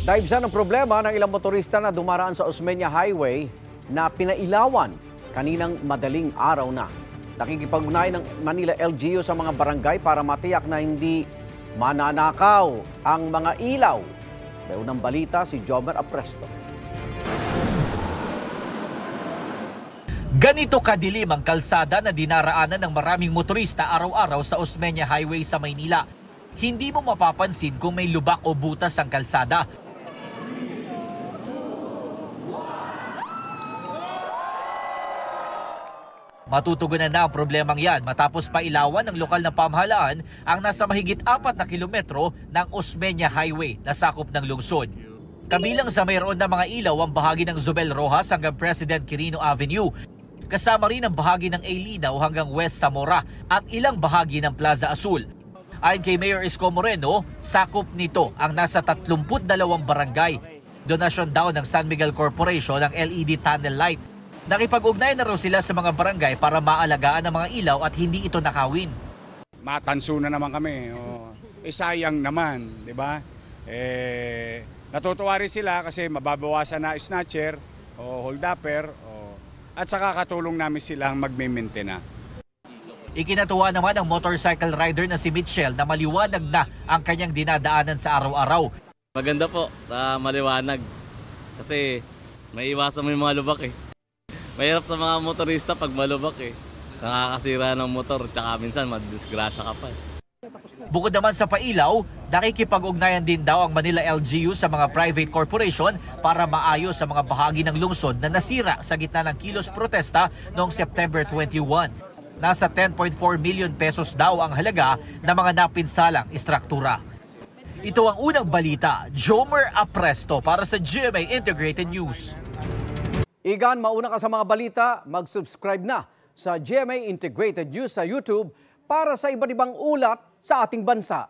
Dahil sa ng problema ng ilang motorista na dumaraan sa Osmeña Highway na pinailawan kaninang madaling araw na. Nakikipag-ugnayan ng Manila LGU sa mga barangay para matiyak na hindi mananakaw ang mga ilaw. May unang balita si Jomer Apresto. Ganito kadilim ang kalsada na dinaraanan ng maraming motorista araw-araw sa Osmeña Highway sa Maynila. Hindi mo mapapansin kung may lubak o butas ang kalsada. Matutugunan na ang problemang yan matapos pailawan ng lokal na pamahalaan ang nasa mahigit 4 na kilometro ng Osmeña Highway na sakop ng lungsod. Kabilang sa mayroon na mga ilaw ang bahagi ng Zobel Rojas hanggang President Quirino Avenue. Kasama rin ang bahagi ng Aylinaw hanggang West Zamora at ilang bahagi ng Plaza Azul. Ayon kay Mayor Isko Moreno, sakop nito ang nasa 32 barangay. Donasyon daw ng San Miguel Corporation ng LED tunnel light. Nakipag-ugnay na raw sila sa mga barangay para maalagaan ang mga ilaw at hindi ito nakawin. Matanso na naman kami. Sayang naman, di ba? Natutuwa rin sila kasi mababawasan na snatcher o hold-upper at saka katulong namin silang magme-maintain na. Ikinatuwa naman ang motorcycle rider na si Mitchell na maliwanag na ang kanyang dinadaanan sa araw-araw. Maganda po, maliwanag. Kasi may iwasan mo yung mga lubak eh. Mahirap sa mga motorista pag malubak eh. Nakakasira ng motor, tsaka minsan madisgrasya ka pa eh. Bukod naman sa pailaw, nakikipag-ugnayan din daw ang Manila LGU sa mga private corporation para maayos sa mga bahagi ng lungsod na nasira sa gitna ng kilos protesta noong September 21. Nasa 10.4 million pesos daw ang halaga ng mga napinsalang istruktura. Ito ang unang balita, Jomer Apresto para sa GMA Integrated News. Igan, mauna ka sa mga balita, mag-subscribe na sa GMA Integrated News sa YouTube para sa iba't ibang ulat sa ating bansa.